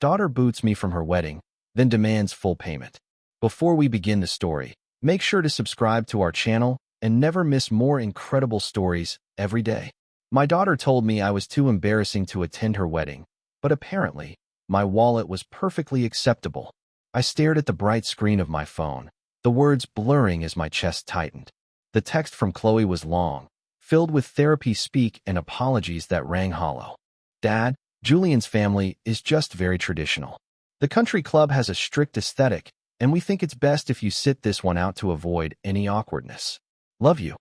Daughter boots me from her wedding, then demands full payment. Before we begin the story, make sure to subscribe to our channel and never miss more incredible stories every day. My daughter told me I was too embarrassing to attend her wedding, but apparently, my wallet was perfectly acceptable. I stared at the bright screen of my phone, the words blurring as my chest tightened. The text from Chloe was long, filled with therapy speak and apologies that rang hollow. Dad, Julian's family is just very traditional. The country club has a strict aesthetic, and we think it's best if you sit this one out to avoid any awkwardness. Love you.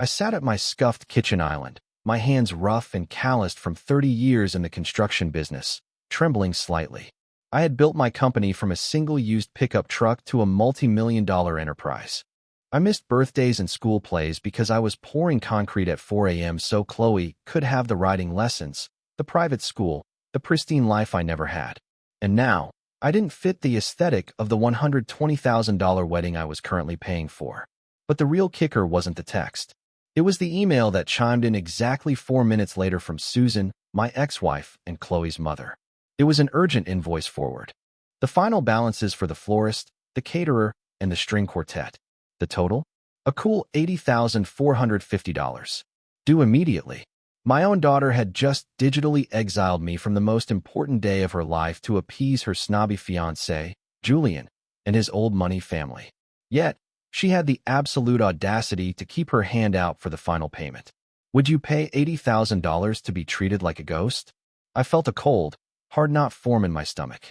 I sat at my scuffed kitchen island, my hands rough and calloused from 30 years in the construction business, trembling slightly. I had built my company from a single-used pickup truck to a multi-million-dollar enterprise. I missed birthdays and school plays because I was pouring concrete at 4 a.m. so Chloe could have the riding lessons, the private school, the pristine life I never had. And now, I didn't fit the aesthetic of the $120,000 wedding I was currently paying for. But the real kicker wasn't the text. It was the email that chimed in exactly 4 minutes later from Susan, my ex-wife and Chloe's mother. It was an urgent invoice forward. The final balances for the florist, the caterer, and the string quartet. The total? A cool $80,450. Due immediately. My own daughter had just digitally exiled me from the most important day of her life to appease her snobby fiancé, Julian, and his old money family. Yet, she had the absolute audacity to keep her hand out for the final payment. Would you pay $80,000 to be treated like a ghost? I felt a cold, hard knot form in my stomach.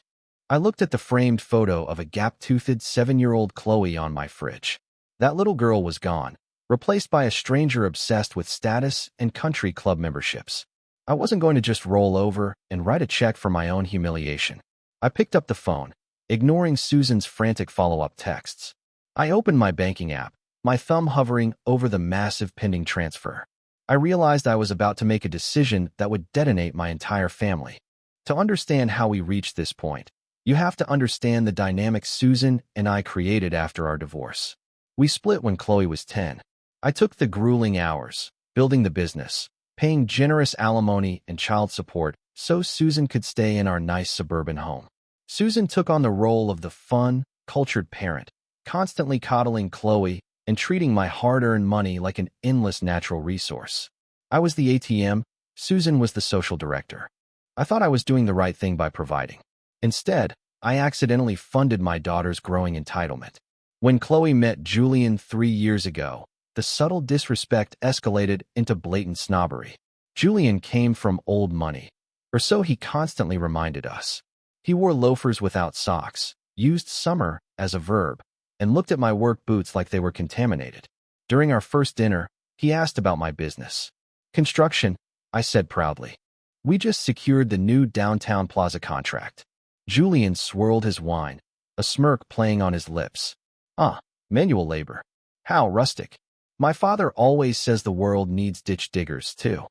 I looked at the framed photo of a gap-toothed 7-year-old Chloe on my fridge. That little girl was gone, replaced by a stranger obsessed with status and country club memberships. I wasn't going to just roll over and write a check for my own humiliation. I picked up the phone, ignoring Susan's frantic follow-up texts. I opened my banking app, my thumb hovering over the massive pending transfer. I realized I was about to make a decision that would detonate my entire family. To understand how we reached this point, you have to understand the dynamic Susan and I created after our divorce. We split when Chloe was 10. I took the grueling hours, building the business, paying generous alimony and child support so Susan could stay in our nice suburban home. Susan took on the role of the fun, cultured parent, constantly coddling Chloe and treating my hard-earned money like an endless natural resource. I was the ATM, Susan was the social director. I thought I was doing the right thing by providing. Instead, I accidentally funded my daughter's growing entitlement. When Chloe met Julian 3 years ago, the subtle disrespect escalated into blatant snobbery. Julian came from old money, or so he constantly reminded us. He wore loafers without socks, used summer as a verb, and looked at my work boots like they were contaminated. During our first dinner, he asked about my business. Construction, I said proudly. We just secured the new downtown plaza contract. Julian swirled his wine, a smirk playing on his lips. Manual labor. How rustic. My father always says the world needs ditch diggers, too.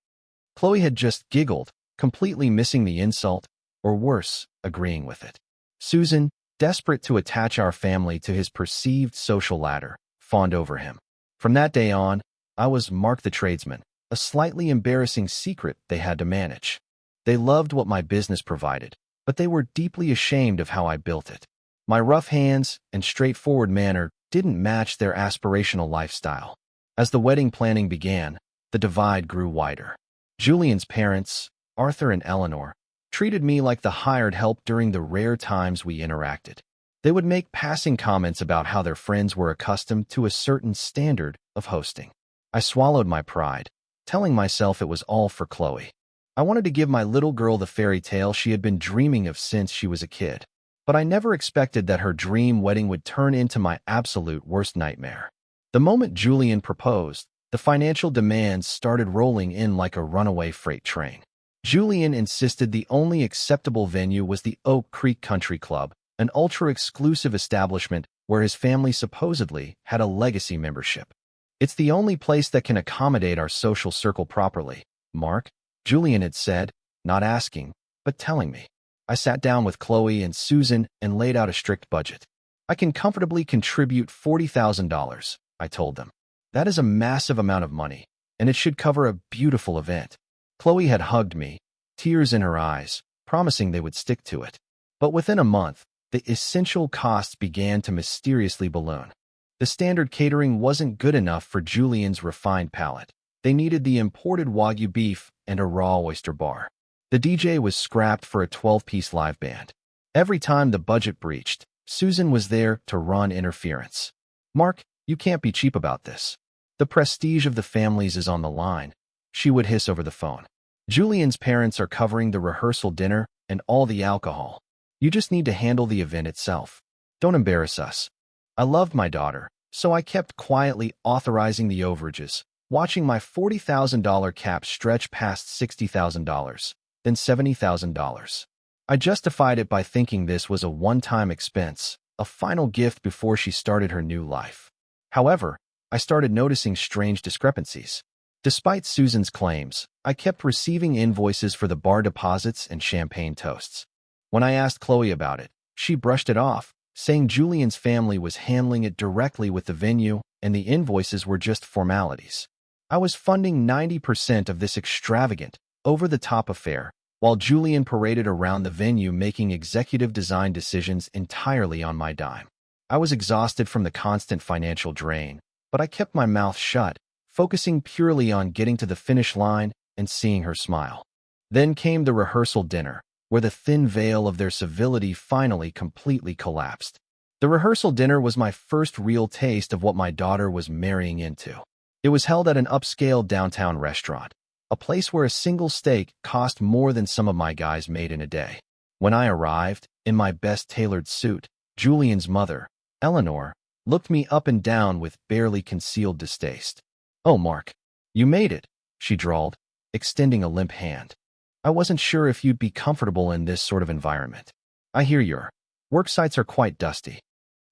Chloe had just giggled, completely missing the insult, or worse, agreeing with it. Susan, desperate to attach our family to his perceived social ladder, fawned over him. From that day on, I was Mark the tradesman, a slightly embarrassing secret they had to manage. They loved what my business provided, but they were deeply ashamed of how I built it. My rough hands and straightforward manner didn't match their aspirational lifestyle. As the wedding planning began, the divide grew wider. Julian's parents, Arthur and Eleanor, treated me like the hired help during the rare times we interacted. They would make passing comments about how their friends were accustomed to a certain standard of hosting. I swallowed my pride, telling myself it was all for Chloe. I wanted to give my little girl the fairy tale she had been dreaming of since she was a kid. But I never expected that her dream wedding would turn into my absolute worst nightmare. The moment Julian proposed, the financial demands started rolling in like a runaway freight train. Julian insisted the only acceptable venue was the Oak Creek Country Club, an ultra-exclusive establishment where his family supposedly had a legacy membership. It's the only place that can accommodate our social circle properly, Mark, Julian had said, not asking, but telling me. I sat down with Chloe and Susan and laid out a strict budget. I can comfortably contribute $40,000, I told them. That is a massive amount of money, and it should cover a beautiful event. Chloe had hugged me, tears in her eyes, promising they would stick to it. But within a month, the essential costs began to mysteriously balloon. The standard catering wasn't good enough for Julian's refined palate. They needed the imported Wagyu beef and a raw oyster bar. The DJ was scrapped for a 12-piece live band. Every time the budget breached, Susan was there to run interference. "Mark, you can't be cheap about this. The prestige of the families is on the line," she would hiss over the phone. "Julian's parents are covering the rehearsal dinner and all the alcohol. You just need to handle the event itself. Don't embarrass us." I loved my daughter, so I kept quietly authorizing the overages, watching my $40,000 cap stretch past $60,000, then $70,000. I justified it by thinking this was a one-time expense, a final gift before she started her new life. However, I started noticing strange discrepancies. Despite Susan's claims, I kept receiving invoices for the bar deposits and champagne toasts. When I asked Chloe about it, she brushed it off, saying Julian's family was handling it directly with the venue and the invoices were just formalities. I was funding 90% of this extravagant, over-the-top affair, while Julian paraded around the venue making executive design decisions entirely on my dime. I was exhausted from the constant financial drain, but I kept my mouth shut, focusing purely on getting to the finish line and seeing her smile. Then came the rehearsal dinner, where the thin veil of their civility finally completely collapsed. The rehearsal dinner was my first real taste of what my daughter was marrying into. It was held at an upscale downtown restaurant, a place where a single steak cost more than some of my guys made in a day. When I arrived, in my best tailored suit, Julian's mother, Eleanor, looked me up and down with barely concealed distaste. "Oh, Mark, you made it," she drawled, extending a limp hand. "I wasn't sure if you'd be comfortable in this sort of environment. I hear your work sites are quite dusty."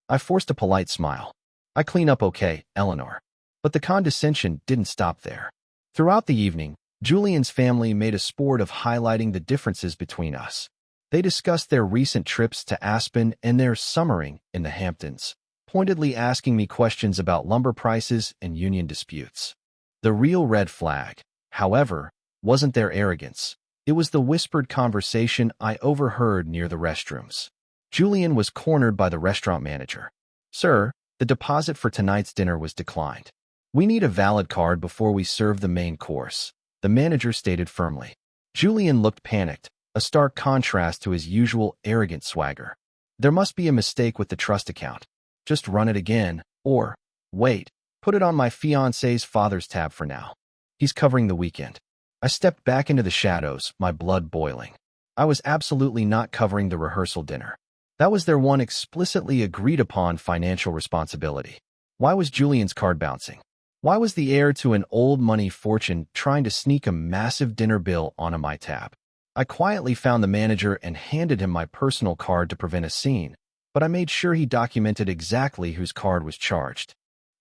I forced a polite smile. "I clean up okay, Eleanor." But the condescension didn't stop there. Throughout the evening, Julian's family made a sport of highlighting the differences between us. They discussed their recent trips to Aspen and their summering in the Hamptons, pointedly asking me questions about lumber prices and union disputes. The real red flag, however, wasn't their arrogance. It was the whispered conversation I overheard near the restrooms. Julian was cornered by the restaurant manager. "Sir, the deposit for tonight's dinner was declined. We need a valid card before we serve the main course," the manager stated firmly. Julian looked panicked, a stark contrast to his usual arrogant swagger. "There must be a mistake with the trust account. Just run it again, or, wait, put it on my fiancé's father's tab for now. He's covering the weekend." I stepped back into the shadows, my blood boiling. I was absolutely not covering the rehearsal dinner. That was their one explicitly agreed-upon financial responsibility. Why was Julian's card bouncing? Why was the heir to an old money fortune trying to sneak a massive dinner bill onto my tab? I quietly found the manager and handed him my personal card to prevent a scene, but I made sure he documented exactly whose card was charged.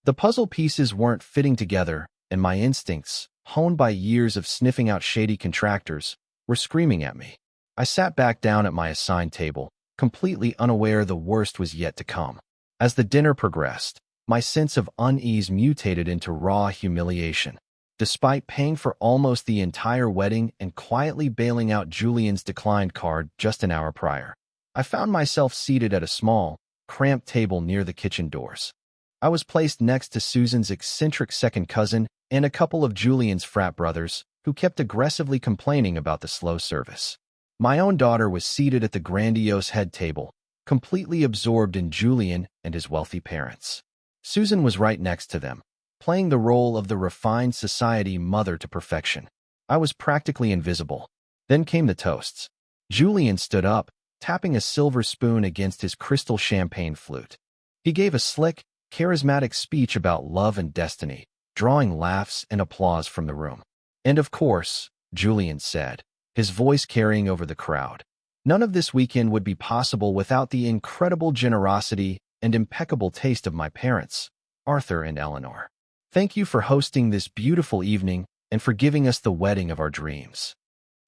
The puzzle pieces weren't fitting together, and my instincts, honed by years of sniffing out shady contractors, were screaming at me. I sat back down at my assigned table, completely unaware the worst was yet to come. As the dinner progressed, my sense of unease mutated into raw humiliation. Despite paying for almost the entire wedding and quietly bailing out Julian's declined card just an hour prior, I found myself seated at a small, cramped table near the kitchen doors. I was placed next to Susan's eccentric second cousin and a couple of Julian's frat brothers, who kept aggressively complaining about the slow service. My own daughter was seated at the grandiose head table, completely absorbed in Julian and his wealthy parents. Susan was right next to them, playing the role of the refined society mother to perfection. I was practically invisible. Then came the toasts. Julian stood up, tapping a silver spoon against his crystal champagne flute. He gave a slick, charismatic speech about love and destiny, drawing laughs and applause from the room. "And of course," Julian said, his voice carrying over the crowd, "none of this weekend would be possible without the incredible generosity and impeccable taste of my parents, Arthur and Eleanor. Thank you for hosting this beautiful evening and for giving us the wedding of our dreams."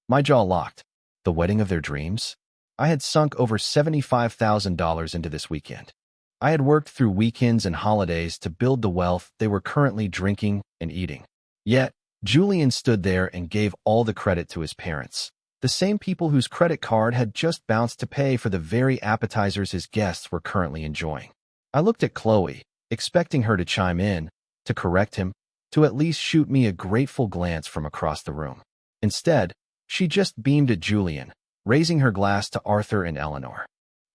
My jaw locked. The wedding of their dreams? I had sunk over $75,000 into this weekend. I had worked through weekends and holidays to build the wealth they were currently drinking and eating. Yet, Julian stood there and gave all the credit to his parents. The same people whose credit card had just bounced to pay for the very appetizers his guests were currently enjoying. I looked at Chloe, expecting her to chime in, to correct him, to at least shoot me a grateful glance from across the room. Instead, she just beamed at Julian, raising her glass to Arthur and Eleanor.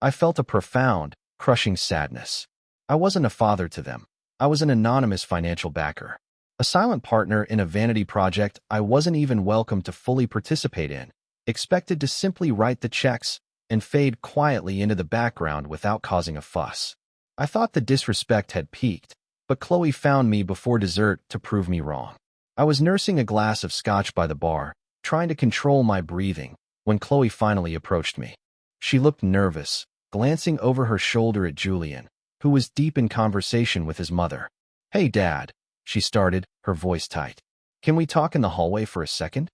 I felt a profound, crushing sadness. I wasn't a father to them. I was an anonymous financial backer. A silent partner in a vanity project I wasn't even welcome to fully participate in, expected to simply write the checks and fade quietly into the background without causing a fuss. I thought the disrespect had peaked, but Chloe found me before dessert to prove me wrong. I was nursing a glass of scotch by the bar, trying to control my breathing, when Chloe finally approached me. She looked nervous, glancing over her shoulder at Julian, who was deep in conversation with his mother. "Hey, Dad," she started, her voice tight. "Can we talk in the hallway for a second?"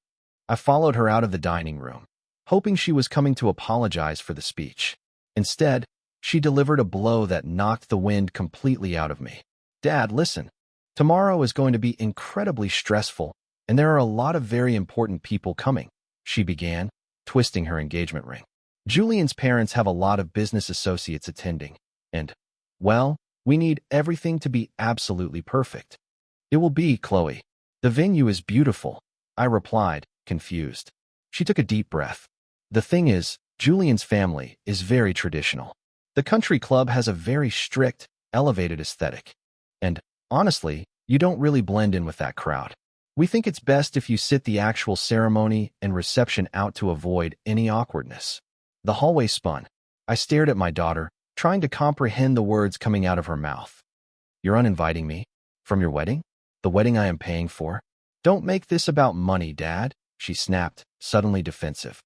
I followed her out of the dining room, hoping she was coming to apologize for the speech. Instead, she delivered a blow that knocked the wind completely out of me. "Dad, listen. Tomorrow is going to be incredibly stressful, and there are a lot of very important people coming," she began, twisting her engagement ring. "Julian's parents have a lot of business associates attending, and, well, we need everything to be absolutely perfect." "It will be, Chloe. The venue is beautiful," I replied, confused. She took a deep breath. "The thing is, Julian's family is very traditional. The country club has a very strict, elevated aesthetic. And, honestly, you don't really blend in with that crowd. We think it's best if you sit the actual ceremony and reception out to avoid any awkwardness." The hallway spun. I stared at my daughter, trying to comprehend the words coming out of her mouth. "You're uninviting me? From your wedding? The wedding I am paying for? Don't make this about money, Dad," she snapped, suddenly defensive.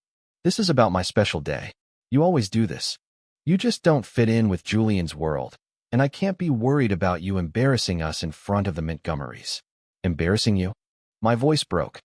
"This is about my special day. You always do this. You just don't fit in with Julian's world, and I can't be worried about you embarrassing us in front of the Montgomerys." "Embarrassing you?" My voice broke.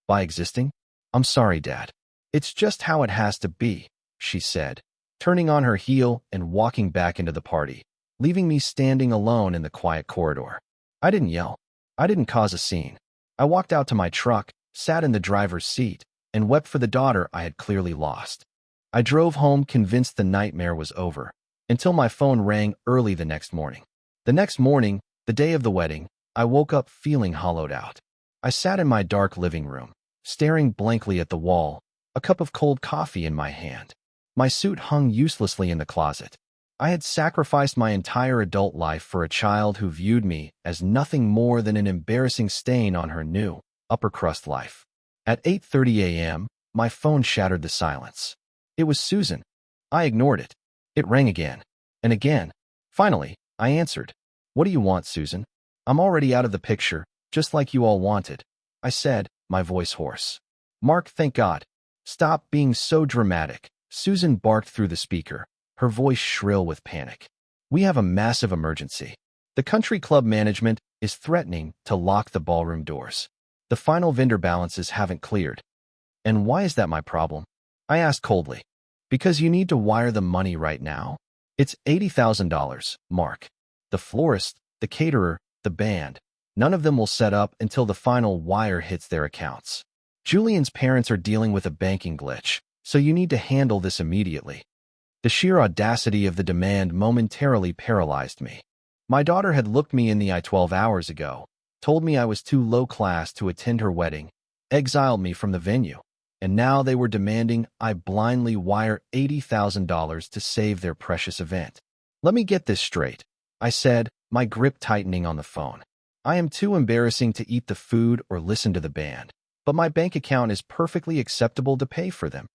"By existing? I'm sorry, Dad. It's just how it has to be," she said, turning on her heel and walking back into the party, leaving me standing alone in the quiet corridor. I didn't yell. I didn't cause a scene. I walked out to my truck, sat in the driver's seat, and wept for the daughter I had clearly lost. I drove home convinced the nightmare was over, until my phone rang early the next morning. The next morning, the day of the wedding, I woke up feeling hollowed out. I sat in my dark living room, staring blankly at the wall, a cup of cold coffee in my hand. My suit hung uselessly in the closet. I had sacrificed my entire adult life for a child who viewed me as nothing more than an embarrassing stain on her new, upper-crust life. At 8:30 a.m., my phone shattered the silence. It was Susan. I ignored it. It rang again, and again. Finally, I answered. "What do you want, Susan?" "I'm already out of the picture, just like you all wanted," I said, my voice hoarse. "Mark, thank God." "Stop being so dramatic," Susan barked through the speaker, her voice shrill with panic. "We have a massive emergency. The country club management is threatening to lock the ballroom doors. The final vendor balances haven't cleared." "And why is that my problem?" I asked coldly. "Because you need to wire the money right now. It's $80,000, Mark. The florist, the caterer, the band. None of them will set up until the final wire hits their accounts. Julian's parents are dealing with a banking glitch, so you need to handle this immediately." The sheer audacity of the demand momentarily paralyzed me. My daughter had looked me in the eye 12 hours ago, told me I was too low class to attend her wedding, exiled me from the venue, and now they were demanding I blindly wire $80,000 to save their precious event. "Let me get this straight," I said, my grip tightening on the phone. "I am too embarrassing to eat the food or listen to the band, but my bank account is perfectly acceptable to pay for them."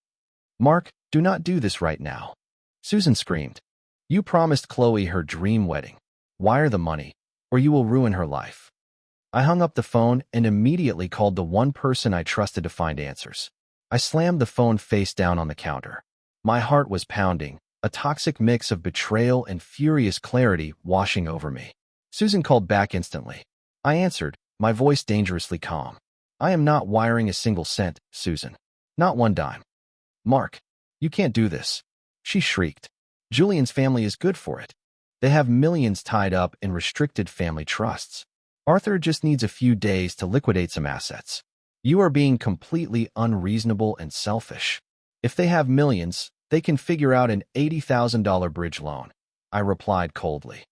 "Mark, do not do this right now," Susan screamed. "You promised Chloe her dream wedding. Wire the money, or you will ruin her life." I hung up the phone and immediately called the one person I trusted to find answers. I slammed the phone face down on the counter. My heart was pounding, a toxic mix of betrayal and furious clarity washing over me. Susan called back instantly. I answered, my voice dangerously calm. "I am not wiring a single cent, Susan. Not one dime." "Mark, you can't do this," she shrieked. "Julian's family is good for it. They have millions tied up in restricted family trusts. Arthur just needs a few days to liquidate some assets. You are being completely unreasonable and selfish. If they have millions, they can figure out an $80,000 bridge loan. I replied coldly.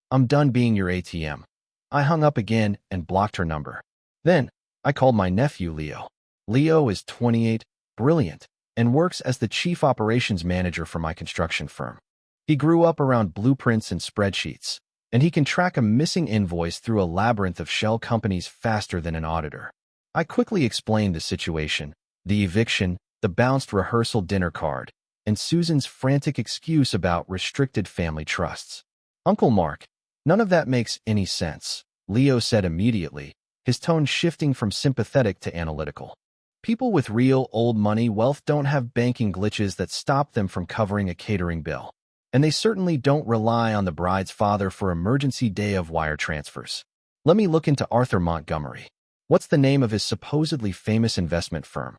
I'm done being your ATM. I hung up again and blocked her number. Then, I called my nephew Leo. Leo is 28, brilliant, and works as the chief operations manager for my construction firm. He grew up around blueprints and spreadsheets, and he can track a missing invoice through a labyrinth of shell companies faster than an auditor. I quickly explained the situation, the eviction, the bounced rehearsal dinner card, and Susan's frantic excuse about restricted family trusts. Uncle Mark, none of that makes any sense, Leo said immediately, his tone shifting from sympathetic to analytical. People with real old money wealth don't have banking glitches that stop them from covering a catering bill. And they certainly don't rely on the bride's father for emergency day of wire transfers. Let me look into Arthur Montgomery. What's the name of his supposedly famous investment firm?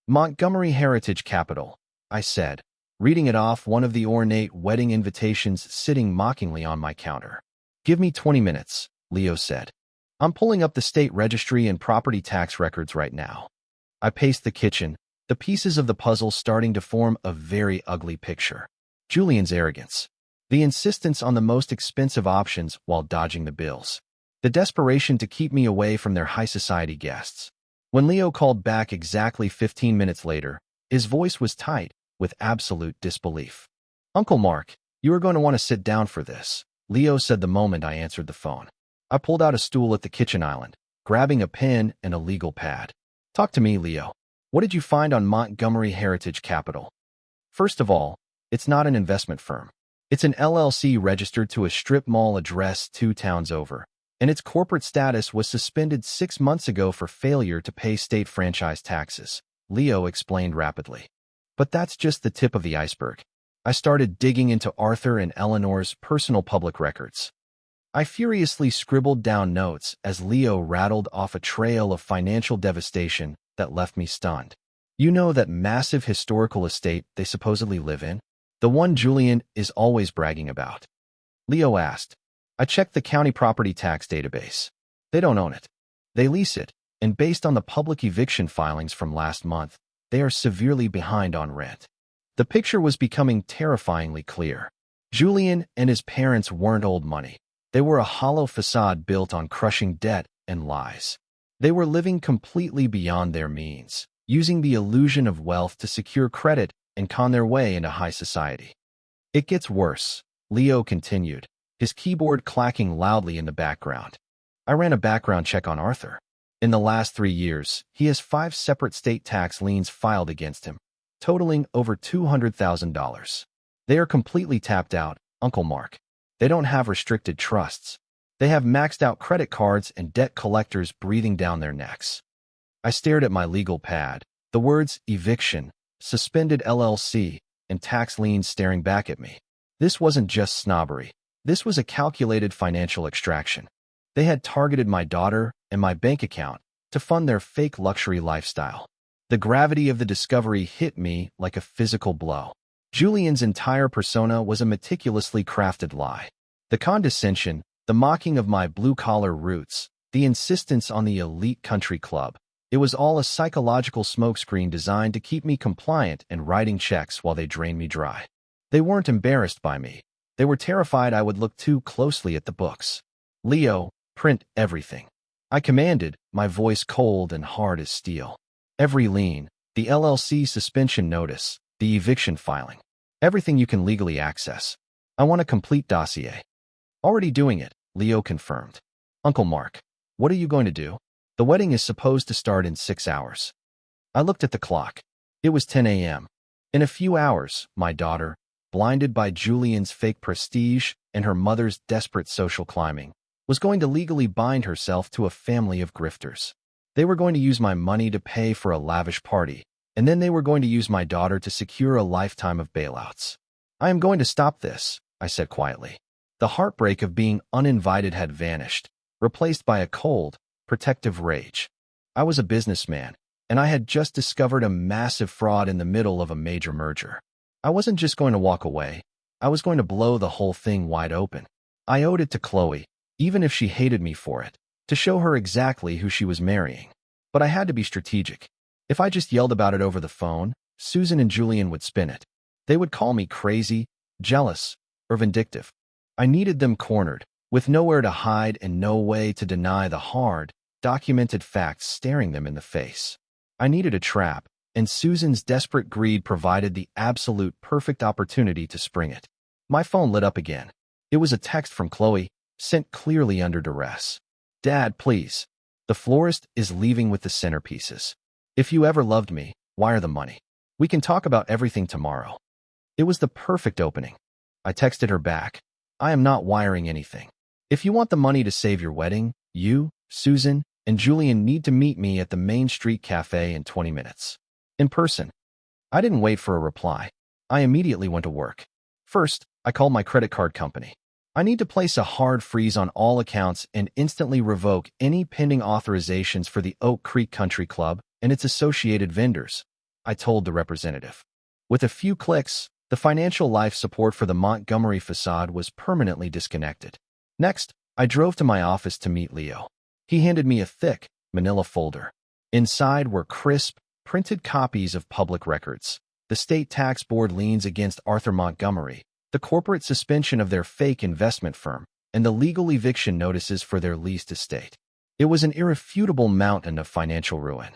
Montgomery Heritage Capital, I said, reading it off one of the ornate wedding invitations sitting mockingly on my counter. Give me 20 minutes, Leo said. I'm pulling up the state registry and property tax records right now. I paced the kitchen, the pieces of the puzzle starting to form a very ugly picture. Julian's arrogance, the insistence on the most expensive options while dodging the bills, the desperation to keep me away from their high society guests. When Leo called back exactly 15 minutes later, his voice was tight with absolute disbelief. Uncle Mark, you are going to want to sit down for this, Leo said the moment I answered the phone. I pulled out a stool at the kitchen island, grabbing a pen and a legal pad. Talk to me, Leo. What did you find on Montgomery Heritage Capital? First of all, it's not an investment firm. It's an LLC registered to a strip mall address 2 towns over, and its corporate status was suspended 6 months ago for failure to pay state franchise taxes, Leo explained rapidly. But that's just the tip of the iceberg. I started digging into Arthur and Eleanor's personal public records. I furiously scribbled down notes as Leo rattled off a trail of financial devastation that left me stunned. You know that massive historical estate they supposedly live in? The one Julian is always bragging about. Leo asked. I checked the county property tax database. They don't own it. They lease it, and based on the public eviction filings from last month, they are severely behind on rent. The picture was becoming terrifyingly clear. Julian and his parents weren't old money. They were a hollow facade built on crushing debt and lies. They were living completely beyond their means, using the illusion of wealth to secure credit and con their way into high society. It gets worse, Leo continued, his keyboard clacking loudly in the background. I ran a background check on Arthur. In the last 3 years, he has 5 separate state tax liens filed against him, totaling over $200,000. They are completely tapped out, Uncle Mark. They don't have restricted trusts. They have maxed out credit cards and debt collectors breathing down their necks. I stared at my legal pad, the words eviction, suspended LLC, and tax liens staring back at me. This wasn't just snobbery. This was a calculated financial extraction. They had targeted my daughter and my bank account to fund their fake luxury lifestyle. The gravity of the discovery hit me like a physical blow. Julian's entire persona was a meticulously crafted lie. The condescension, the mocking of my blue-collar roots, the insistence on the elite country club. It was all a psychological smokescreen designed to keep me compliant and writing checks while they drained me dry. They weren't embarrassed by me. They were terrified I would look too closely at the books. Leo, print everything. I commanded, my voice cold and hard as steel. Every lien, the LLC suspension notice, the eviction filing. Everything you can legally access. I want a complete dossier. Already doing it, Leo confirmed. Uncle Mark, what are you going to do? The wedding is supposed to start in 6 hours. I looked at the clock. It was 10 a.m. In a few hours, my daughter, blinded by Julian's fake prestige and her mother's desperate social climbing, was going to legally bind herself to a family of grifters. They were going to use my money to pay for a lavish party, and then they were going to use my daughter to secure a lifetime of bailouts. I am going to stop this, I said quietly. The heartbreak of being uninvited had vanished, replaced by a cold, protective rage. I was a businessman, and I had just discovered a massive fraud in the middle of a major merger. I wasn't just going to walk away. I was going to blow the whole thing wide open. I owed it to Chloe, even if she hated me for it, to show her exactly who she was marrying. but I had to be strategic. If I just yelled about it over the phone, Susan and Julian would spin it. They would call me crazy, jealous, or vindictive. I needed them cornered, with nowhere to hide and no way to deny the hard, documented facts staring them in the face. I needed a trap, and Susan's desperate greed provided the absolute perfect opportunity to spring it. My phone lit up again. It was a text from Chloe, sent clearly under duress. "Dad, please. The florist is leaving with the centerpieces. If you ever loved me, wire the money. We can talk about everything tomorrow." It was the perfect opening. I texted her back. "I am not wiring anything. If you want the money to save your wedding, you, Susan, and Julian need to meet me at the Main Street Cafe in 20 minutes. In person." I didn't wait for a reply. I immediately went to work. First, I called my credit card company. I need to place a hard freeze on all accounts and instantly revoke any pending authorizations for the Oak Creek Country Club and its associated vendors, I told the representative. With a few clicks, the financial life support for the Montgomery facade was permanently disconnected. Next, I drove to my office to meet Leo. He handed me a thick, manila folder. Inside were crisp, printed copies of public records. The state tax board liens against Arthur Montgomery, the corporate suspension of their fake investment firm, and the legal eviction notices for their leased estate. It was an irrefutable mountain of financial ruin.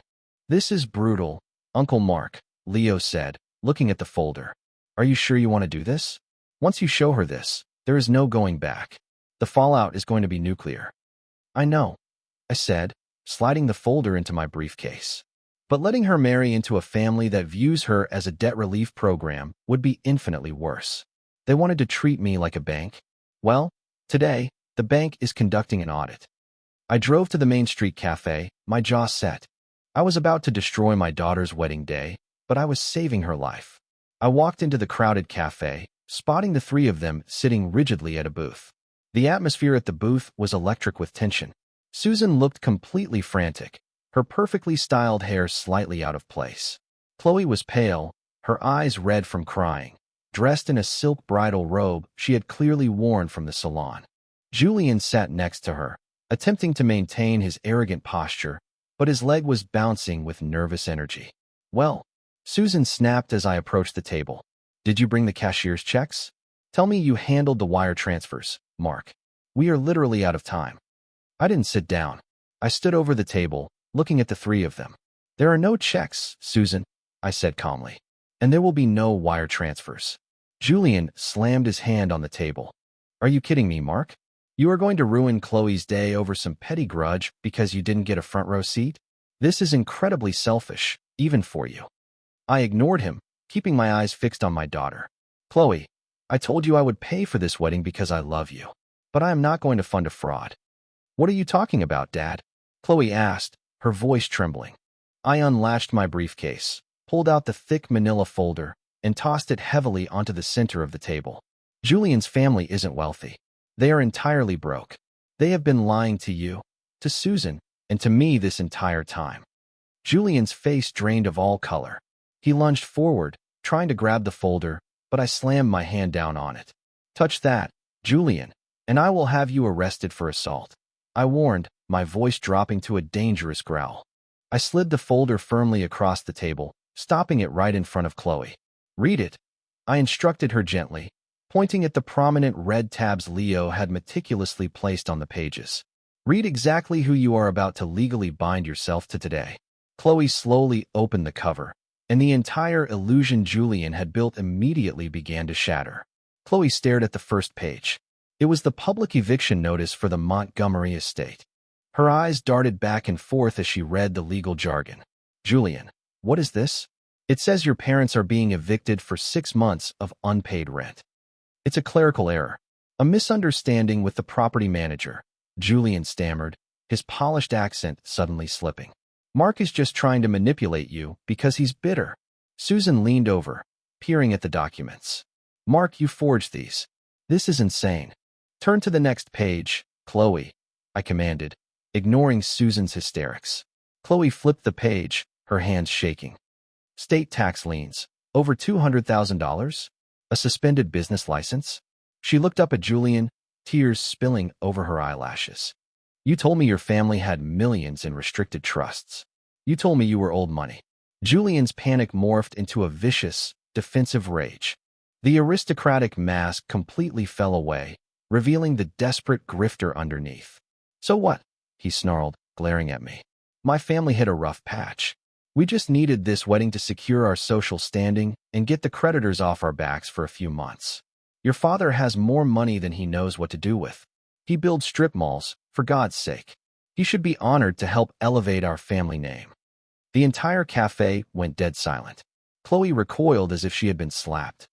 "This is brutal, Uncle Mark," Leo said, looking at the folder. "Are you sure you want to do this? Once you show her this, there is no going back. The fallout is going to be nuclear." "I know," I said, sliding the folder into my briefcase. "But letting her marry into a family that views her as a debt relief program would be infinitely worse. They wanted to treat me like a bank. Well, today, the bank is conducting an audit." I drove to the Main Street Cafe, my jaw set. I was about to destroy my daughter's wedding day, but I was saving her life. I walked into the crowded cafe, spotting the three of them sitting rigidly at a booth. The atmosphere at the booth was electric with tension. Susan looked completely frantic, her perfectly styled hair slightly out of place. Chloe was pale, her eyes red from crying, dressed in a silk bridal robe she had clearly worn from the salon. Julian sat next to her, attempting to maintain his arrogant posture, but his leg was bouncing with nervous energy. "Well," Susan snapped as I approached the table. "Did you bring the cashier's checks? Tell me you handled the wire transfers, Mark. We are literally out of time." I didn't sit down. I stood over the table, looking at the three of them. "There are no checks, Susan," I said calmly, "and there will be no wire transfers." Julian slammed his hand on the table. "Are you kidding me, Mark? You are going to ruin Chloe's day over some petty grudge because you didn't get a front row seat? This is incredibly selfish, even for you." I ignored him, keeping my eyes fixed on my daughter. "Chloe, I told you I would pay for this wedding because I love you, but I am not going to fund a fraud." "What are you talking about, Dad?" Chloe asked, her voice trembling. I unlatched my briefcase, pulled out the thick manila folder, and tossed it heavily onto the center of the table. "Julian's family isn't wealthy. They are entirely broke. They have been lying to you, to Susan, and to me this entire time." Julian's face drained of all color. He lunged forward, trying to grab the folder, but I slammed my hand down on it. "Touch that, Julian, and I will have you arrested for assault," I warned, my voice dropping to a dangerous growl. I slid the folder firmly across the table, stopping it right in front of Chloe. "Read it," I instructed her gently, pointing at the prominent red tabs Leo had meticulously placed on the pages. "Read exactly who you are about to legally bind yourself to today." Chloe slowly opened the cover, and the entire illusion Julian had built immediately began to shatter. Chloe stared at the first page. It was the public eviction notice for the Montgomery estate. Her eyes darted back and forth as she read the legal jargon. "Julian, what is this? It says your parents are being evicted for 6 months of unpaid rent." "It's a clerical error. A misunderstanding with the property manager," Julian stammered, his polished accent suddenly slipping. "Mark is just trying to manipulate you because he's bitter." Susan leaned over, peering at the documents. "Mark, you forged these. This is insane." "Turn to the next page, Chloe," I commanded, ignoring Susan's hysterics. Chloe flipped the page, her hands shaking. "State tax liens, over $200,000? A suspended business license?" She looked up at Julian, tears spilling over her eyelashes. "You told me your family had millions in restricted trusts. You told me you were old money. Julian's panic morphed into a vicious, defensive rage. The aristocratic mask completely fell away, revealing the desperate grifter underneath. So what? He snarled, glaring at me. My family hit a rough patch. We just needed this wedding to secure our social standing and get the creditors off our backs for a few months. Your father has more money than he knows what to do with. He builds strip malls, for God's sake. He should be honored to help elevate our family name. The entire cafe went dead silent. Chloe recoiled as if she had been slapped.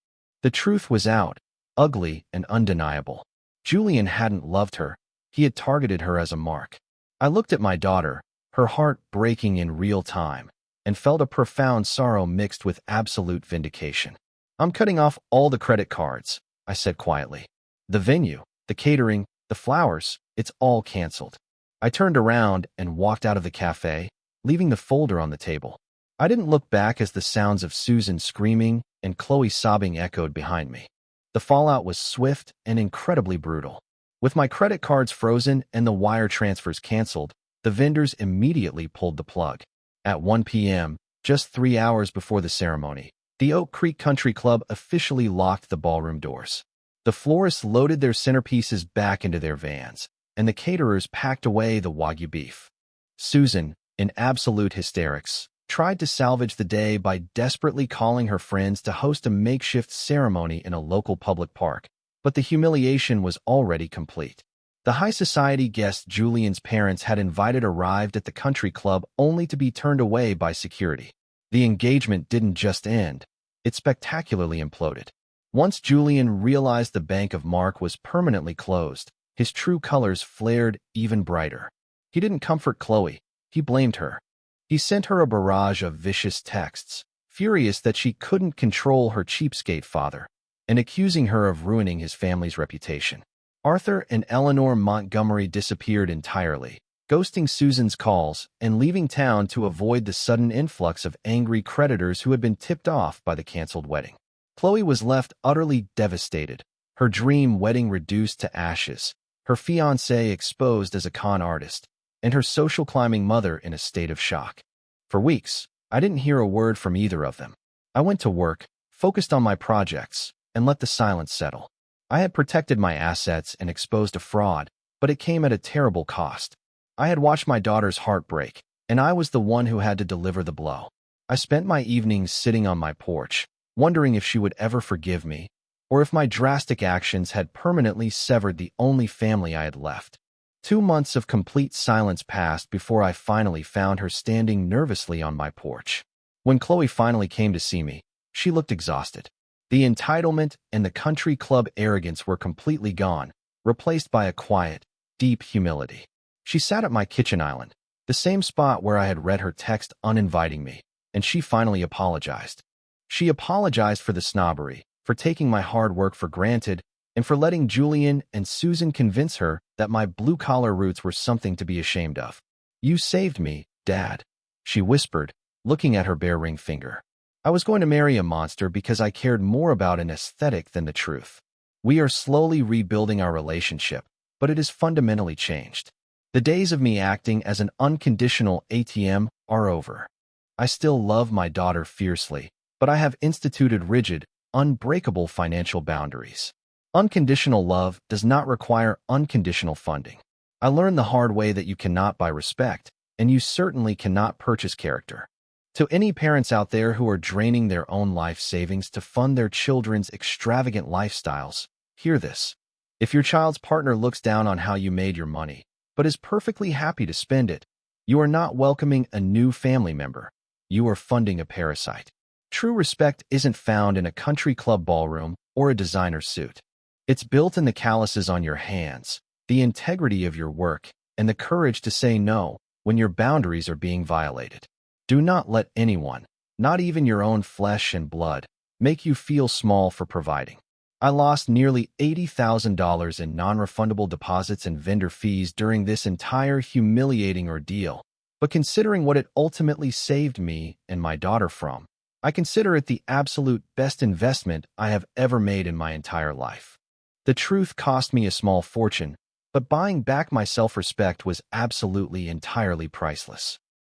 The truth was out, ugly and undeniable. Julian hadn't loved her. He had targeted her as a mark. I looked at my daughter, her heart breaking in real time, and felt a profound sorrow mixed with absolute vindication. I'm cutting off all the credit cards, I said quietly. The venue, the catering, the flowers, it's all canceled. I turned around and walked out of the cafe, leaving the folder on the table. I didn't look back as the sounds of Susan screaming and Chloe sobbing echoed behind me. The fallout was swift and incredibly brutal. With my credit cards frozen and the wire transfers canceled, the vendors immediately pulled the plug. At 1 p.m., just 3 hours before the ceremony, the Oak Creek Country Club officially locked the ballroom doors. The florists loaded their centerpieces back into their vans, and the caterers packed away the Wagyu beef. Susan, in absolute hysterics, tried to salvage the day by desperately calling her friends to host a makeshift ceremony in a local public park, but the humiliation was already complete. The high society guest Julian's parents had invited arrived at the country club only to be turned away by security. The engagement didn't just end, it spectacularly imploded. Once Julian realized the Bank of Mark was permanently closed, his true colors flared even brighter. He didn't comfort Chloe, he blamed her. He sent her a barrage of vicious texts, furious that she couldn't control her cheapskate father, and accusing her of ruining his family's reputation. Arthur and Eleanor Montgomery disappeared entirely, ghosting Susan's calls and leaving town to avoid the sudden influx of angry creditors who had been tipped off by the canceled wedding. Chloe was left utterly devastated, her dream wedding reduced to ashes, her fiancé exposed as a con artist, and her social climbing mother in a state of shock. For weeks, I didn't hear a word from either of them. I went to work, focused on my projects, and let the silence settle. I had protected my assets and exposed a fraud, but it came at a terrible cost. I had watched my daughter's heart break, and I was the one who had to deliver the blow. I spent my evenings sitting on my porch, wondering if she would ever forgive me, or if my drastic actions had permanently severed the only family I had left. 2 months of complete silence passed before I finally found her standing nervously on my porch. When Chloe finally came to see me, she looked exhausted. The entitlement and the country club arrogance were completely gone, replaced by a quiet, deep humility. She sat at my kitchen island, the same spot where I had read her text uninviting me, and she finally apologized. She apologized for the snobbery, for taking my hard work for granted, and for letting Julian and Susan convince her that my blue-collar roots were something to be ashamed of. You saved me, Dad, she whispered, looking at her bare ring finger. I was going to marry a monster because I cared more about an aesthetic than the truth. We are slowly rebuilding our relationship, but it is fundamentally changed. The days of me acting as an unconditional ATM are over. I still love my daughter fiercely, but I have instituted rigid, unbreakable financial boundaries. Unconditional love does not require unconditional funding. I learned the hard way that you cannot buy respect, and you certainly cannot purchase character. To any parents out there who are draining their own life savings to fund their children's extravagant lifestyles, hear this. If your child's partner looks down on how you made your money, but is perfectly happy to spend it, you are not welcoming a new family member. You are funding a parasite. True respect isn't found in a country club ballroom or a designer suit. It's built in the calluses on your hands, the integrity of your work, and the courage to say no when your boundaries are being violated. Do not let anyone, not even your own flesh and blood, make you feel small for providing. I lost nearly $80,000 in non-refundable deposits and vendor fees during this entire humiliating ordeal, but considering what it ultimately saved me and my daughter from, I consider it the absolute best investment I have ever made in my entire life. The truth cost me a small fortune, but buying back my self-respect was absolutely entirely priceless.